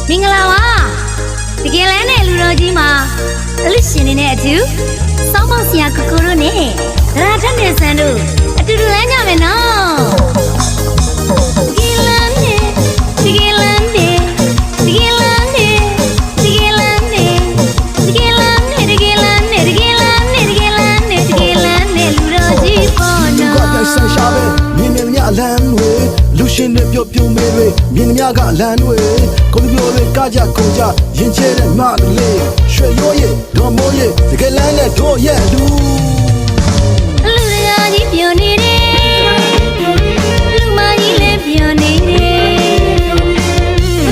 မင်္ဂလာပါတကယ်လဲနဲ့လူတော်ကြီးမှာအလူရှင်နေတဲ့အတူစောင်းမောင်ဆရာကိုကိုတို့နဲ့ဒရာထက်နေဆန်းတို့အတူတူလမ်းကြမယ်နော်တကယ်လမ်းနဲ့တကယ်လမ်းနဲ့တကယ်လမ်းနဲ့တကယ်လမ်းနဲ့တကယ်လမ်းနဲ့တကယ်လမ်းနဲ့တကယ်လမ်းနဲ့တကယ်လမ်းနဲ့တကယ်လမ်းနဲ့လူတော်ကြီးပေါ်နော်ကတိုက်ဆန်ရှာပဲမြင်မြင်မြအလန်းဝေလူရှင်နဲ့ပြောပြမဲတွေမြင်မြကအလန်းဝေကိုပြောတွေကကြကုန်ကြရင်ကျဲတဲ့မလေးရွှေရိုးရဲ့ဒေါ်မိုးရဲ့တကယ်လန်းနဲ့တို့ရဲ့လူလူတော်ကြီးပြောနေတယ်လူမကြီးလည်းပြောနေတယ်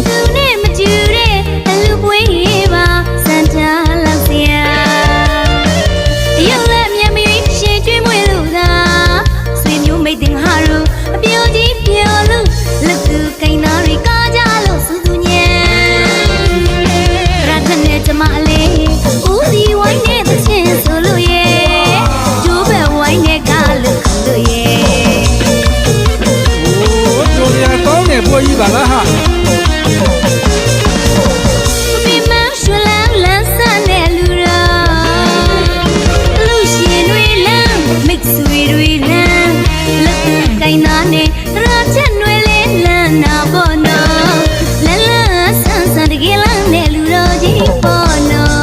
သူနဲ့မတူတဲ့အလူပွေးပါစံထားလောက်စရာရုပ်လက်မြင်ပြီးရှေ့ကျွေးမွေးလို့သာဆွေမျိုးမိတ်တင်ဟာတို့အပြောကြီးပြောလို့လူသူကိန်းသားတွေကကြလို့စူးစူးညံရထနဲ့ကျမလေးဦးစီဝိုင်းနဲ့သချင်းဆိုလို့ရဲ့ကျိုးပဲဝိုင်းနဲ့ကလို့လို့ရဲ့โอ้โจรยาကောင်းတယ်ပွဲကြီးပါလားဟာဒီမရွှေလန်းလန်းဆန်းတဲ့လူတော်လူရှင်တွေလမ်းမိတ်ဆွေတွေလမ်းလက်ကိုင်းသားနဲ့ရချက်တွေလေးလမ်းနာပေါ်နော်လန်းလန်းဆန်းဆန်းတကယ်လမ်းတဲ့လူတော်ကြီးပေါ်နော်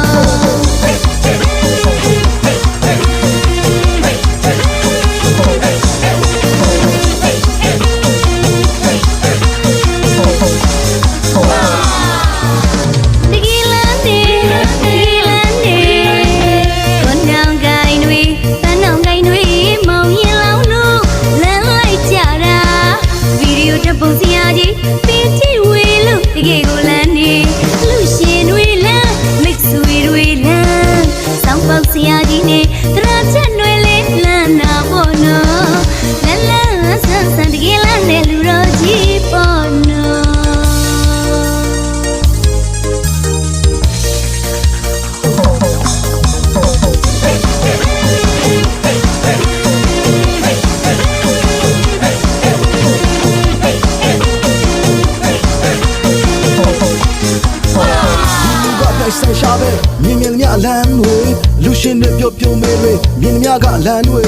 ပုံစံကြီးပင်ချီဝေလို့တကယ်ကိုလန်းနေလူရှင်တွေလန်းမိတ်ဆွေတွေလန်းစောင်းပေါက်စရာကြီးနဲ့တရာချက်တွေလေးလန်းနာပေါ်နော်လန်းလန်းဆန်းဆန်းတကယ်လန်းတဲ့လူတော်ကြီးပေါ်နော်ဆန်ရှာပဲမြင်မြင်မြအလန်းဝေလူရှင်နဲ့ပြောပြမဲတွေမြင်မြကအလန်းဝေ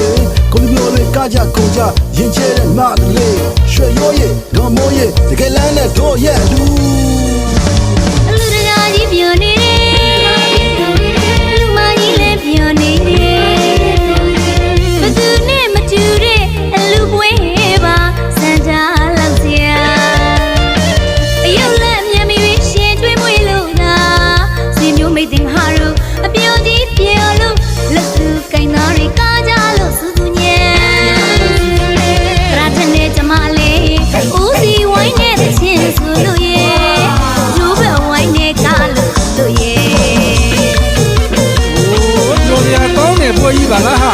ကိုပြောတွေကကြကုန်ကြရင်ကျဲတဲ့မလေးရွှေရိုးရဲ့ဒေါ်မိုးရဲ့တကယ်လန်းနဲ့တို့ရဲ့လူလူတော်ကြီးပြောနေတယ်လူမကြီးလည်းပြောနေတယ်ဘသူနဲ့မတူတဲ့အလူပွေးပါစံထားလောက်စရာအယုတ်လက်မြင်ပြီးရှင်းတွေးမွေးလို့သာဆွေမျိုးမိတ်တင်ဟာတို့အပြောကြီးပြောလို့လက်သူကိန်းသားတွေကကြလို့စူးစူးညံရထနဲ့ကျမလေးဦးစီဝိုင်းနဲ့သချင်းဆိုလို့ရဲ့ကျိုးပဲဝိုင်းနဲ့ကလို့ရဲ့โอ้โจรยาကောင်းတယ်ပွဲကြီးပါလားဟာ